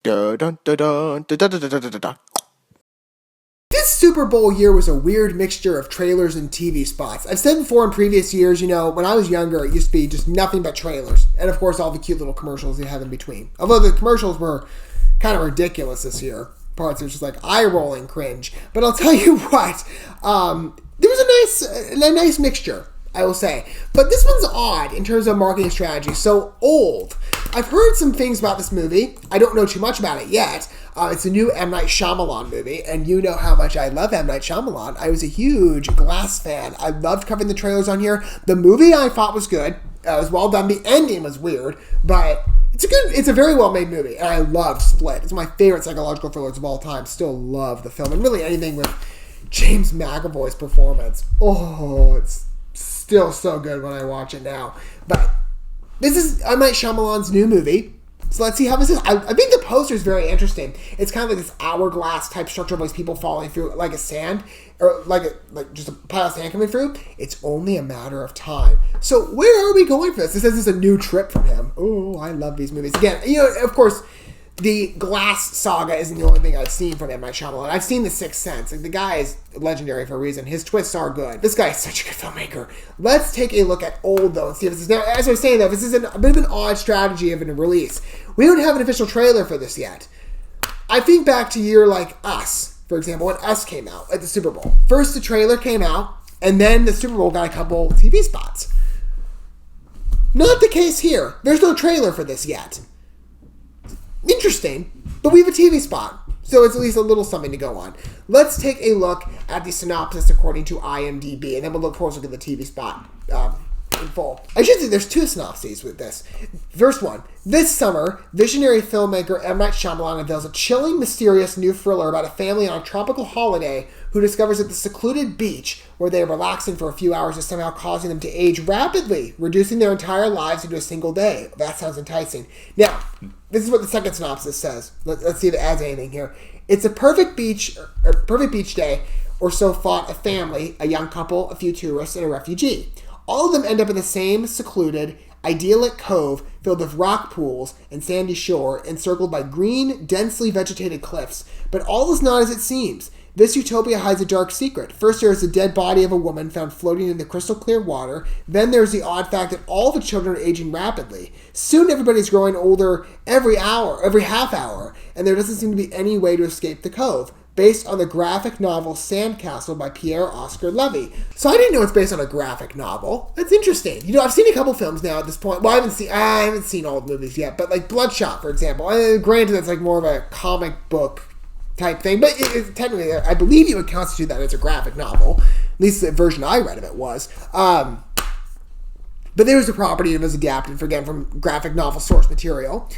Dun, dun, dun, dun, dun, dun, dun, dun, dun, dun. This Super Bowl year was a weird mixture of trailers and TV spots. I've said before in previous years, when I was younger, it used to be just nothing but trailers. And of course, all the cute little commercials they have in between. Although the commercials were kind of ridiculous this year. Parts are just like eye-rolling cringe. But I'll tell you what, there was a nice mixture, I will say. But this one's odd in terms of marketing strategy. So old. I've heard some things about this movie. I don't know too much about it yet. It's a new M. Night Shyamalan movie, and you know how much I love M. Night Shyamalan. I was a huge Glass fan. I loved covering the trailers on here. The movie I thought was good. It was well done. The ending was weird, but it's a very well-made movie, and I love Split. It's my favorite psychological thrillers of all time. Still love the film, and really anything with James McAvoy's performance. Oh, it's still so good when I watch it now. But this is M. Night Shyamalan's new movie. So let's see how this is. I think the poster is very interesting. It's kind of like this hourglass type structure of these people falling through like a sand, or like just a pile of sand coming through. It's only a matter of time. So where are we going for this? It says this is a new trip from him. Oh, I love these movies. Again, of course, the Glass saga isn't the only thing I've seen from M. Night Shyamalan. I've seen The Sixth Sense. Like, the guy is legendary for a reason. His twists are good. This guy is such a good filmmaker. Let's take a look at Old, though, and see if this is... Now, as I was saying, though, this is a bit of an odd strategy of a release. We don't have an official trailer for this yet. I think back to a year like Us, for example, when Us came out at the Super Bowl. First, the trailer came out, and then the Super Bowl got a couple TV spots. Not the case here. There's no trailer for this yet. Interesting, but we have a TV spot, so it's at least a little something to go on. Let's take a look at the synopsis according to IMDb, and then we'll look at the TV spot in full. I should say there's two synopses with this. First one, this summer, visionary filmmaker M. Night Shyamalan unveils a chilling, mysterious new thriller about a family on a tropical holiday who discovers that the secluded beach where they are relaxing for a few hours is somehow causing them to age rapidly, reducing their entire lives into a single day. That sounds enticing. Now, this is what the second synopsis says. Let's see if it adds anything here. It's a perfect beach day, or so thought a family, a young couple, a few tourists, and a refugee. All of them end up in the same secluded, idyllic cove filled with rock pools and sandy shore, encircled by green, densely vegetated cliffs. But all is not as it seems. This utopia hides a dark secret. First, there is the dead body of a woman found floating in the crystal clear water. Then there's the odd fact that all the children are aging rapidly. Soon everybody's growing older every half hour, and there doesn't seem to be any way to escape the cove. Based on the graphic novel Sandcastle by Pierre Oscar Levy. So I didn't know it's based on a graphic novel. That's interesting. I've seen a couple films now at this point. Well, I haven't seen all the movies yet, but like Bloodshot, for example. Granted, that's like more of a comic book type thing, but technically, I believe you would constitute that as a graphic novel. At least the version I read of it was. But there was a property that was adapted, from graphic novel source material.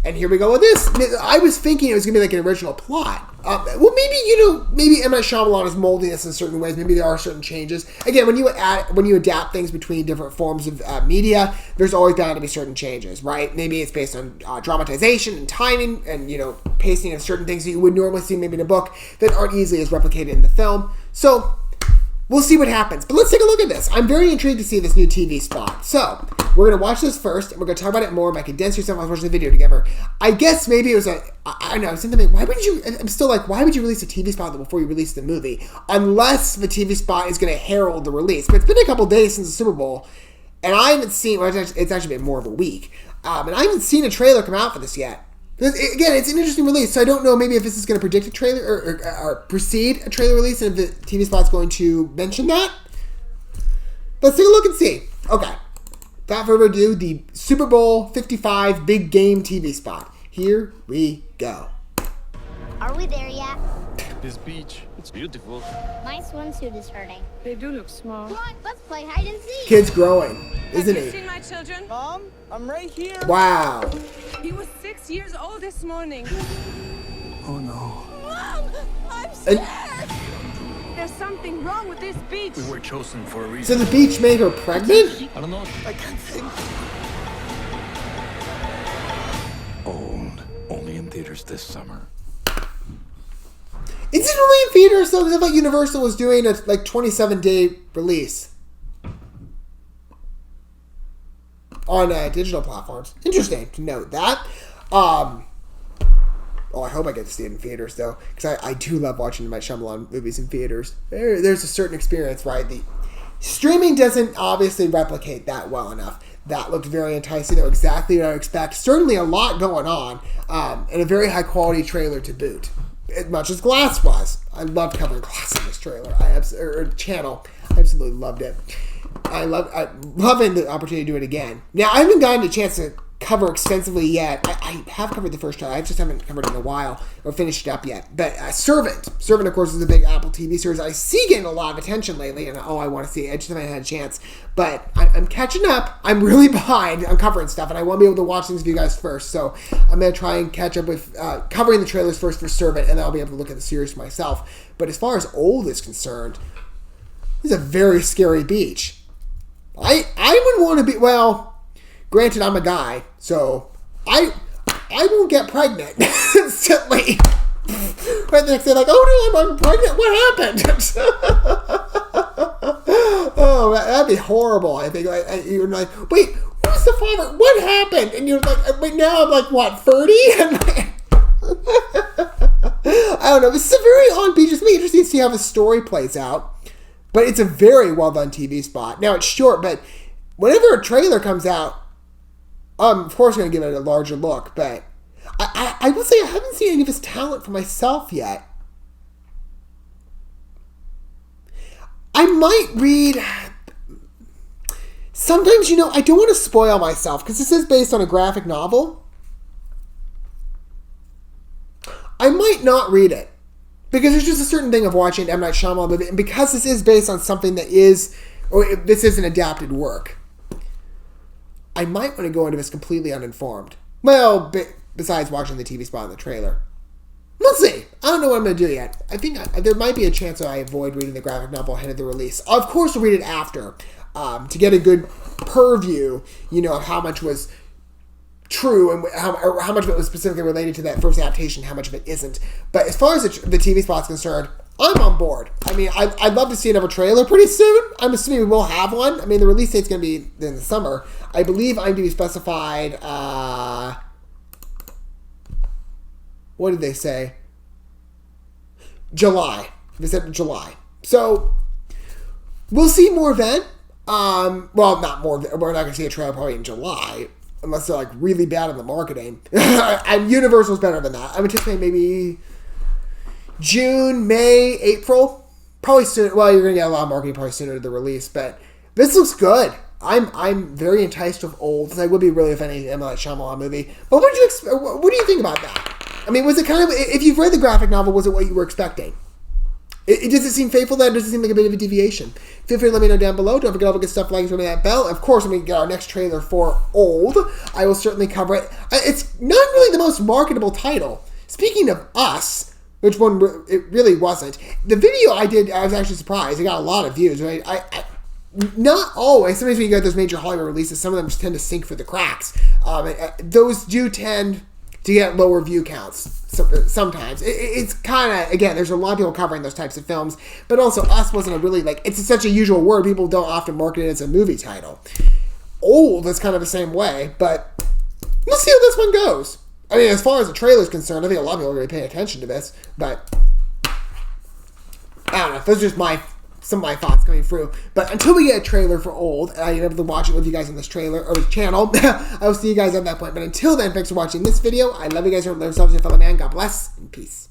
And here we go with this. I was thinking it was going to be like an original plot. Maybe M. Night Shyamalan is molding this in certain ways. Maybe there are certain changes. Again, when you adapt things between different forms of media, there's always bound to be certain changes, right? Maybe it's based on dramatization and timing and, pacing of certain things that you would normally see maybe in a book that aren't easily as replicated in the film. So we'll see what happens. But let's take a look at this. I'm very intrigued to see this new TV spot. So we're going to watch this first, and we're going to talk about it more in my condensed yourself. I was watching the video together. I guess maybe it was I don't know, I was thinking, why would you release a TV spot before you release the movie? Unless the TV spot is going to herald the release. But it's been a couple days since the Super Bowl, and I haven't seen, it's actually been more of a week, and I haven't seen a trailer come out for this yet. Again, it's an interesting release, so I don't know maybe if this is going to predict a trailer or precede a trailer release, and if the TV spot's going to mention that. Let's take a look and see. Okay. Without further ado, the Super Bowl 55 Big Game TV spot. Here we go. Are we there yet? This beach, it's beautiful. My swimsuit is hurting. They do look small. Come on, let's play hide and seek. Kid's growing, isn't Have he? you seen my children? Mom, I'm right here. Wow. He was 6 years old this morning. Oh no. Mom, I'm scared. There's something wrong with this beach. We were chosen for a So reason. the beach made her pregnant? I don't know. I can't think. Owned. Only in theaters this summer. Is it only in theaters? So I thought Universal was doing a 27-day release on digital platforms. Interesting to note that. Oh, I hope I get to see it in theaters, though, because I do love watching my Shyamalan movies in theaters. There's a certain experience, right? The streaming doesn't obviously replicate that well enough. That looked very enticing. They were exactly what I would expect. Certainly a lot going on, and a very high-quality trailer to boot, as much as Glass was. I loved covering Glass in this trailer. Channel. I absolutely loved it. I'm loving the opportunity to do it again. Now, I haven't gotten a chance to cover extensively yet. I have covered the first trailer. I just haven't covered it in a while or finished it up yet. But Servant, of course, is a big Apple TV series I see getting a lot of attention lately, and I want to see it. I just haven't had a chance. But I'm catching up. I'm really behind on covering stuff, and I want to be able to watch things with you guys first. So I'm going to try and catch up with covering the trailers first for Servant, and then I'll be able to look at the series myself. But as far as Old is concerned, this is a very scary beach. I would want to be, well, granted, I'm a guy, so I won't get pregnant instantly. Right the next day, like, oh no, I'm pregnant. What happened? Oh, that'd be horrible. I think you're like, wait, who's the father? What happened? And you're like, wait, now I'm like, what, 30? I don't know. This is a very odd beach. It's going to be interesting to see how the story plays out. But it's a very well done TV spot. Now it's short, but whenever a trailer comes out, I'm of course going to give it a larger look. But I will say I haven't seen any of his talent for myself yet. I might read. Sometimes, I don't want to spoil myself because this is based on a graphic novel. I might not read it. Because there's just a certain thing of watching M. Night Shyamalan movie, and because this is based on something that is, or this is an adapted work, I might want to go into this completely uninformed. Well, besides watching the TV spot in the trailer. We'll see. I don't know what I'm going to do yet. I think there might be a chance that I avoid reading the graphic novel ahead of the release. Of course, we'll read it after, to get a good purview, of how much was true and how much of it was specifically related to that first adaptation, how much of it isn't. But as far as the TV spot's concerned, I'm on board. I mean, I'd love to see another trailer pretty soon. I'm assuming we will have one. I mean, the release date's going to be in the summer. I believe IMDb specified, what did they say? July. They said July. So, we'll see more then. Well, not more. We're not going to see a trailer probably in July. Unless they're, like, really bad on the marketing. And Universal's better than that. I'm anticipating maybe June, May, April. Probably soon. Well, you're going to get a lot of marketing probably sooner to the release. But this looks good. I'm very enticed with Old. I would be really, if any, M. Night Shyamalan movie. But what do you think about that? I mean, was it kind of... If you've read the graphic novel, was it what you were expecting? Does it seem faithful? That does it seem like a bit of a deviation? Feel free to let me know down below. Don't forget all the good stuff, like, ring that bell. Of course, when we get our next trailer for Old, I will certainly cover it. It's not really the most marketable title. Speaking of Us, which one it really wasn't. The video I did, I was actually surprised. It got a lot of views, right? Not always. Sometimes when you get those major Hollywood releases, some of them just tend to sink for the cracks. Those do tend to get lower view counts sometimes. It's kind of, again, there's a lot of people covering those types of films, but also Us wasn't a really, it's such a usual word, people don't often market it as a movie title. Old is kind of the same way, but we'll see how this one goes. I mean, as far as the trailer's concerned, I think a lot of people are going to be paying attention to this, but I don't know, those are just some of my thoughts coming through. But until we get a trailer for Old, and I'm able to watch it with you guys on this trailer, or this channel, I will see you guys at that point. But until then, thanks for watching this video. I love you guys. Remember yourselves, your fellow man. God bless, and peace.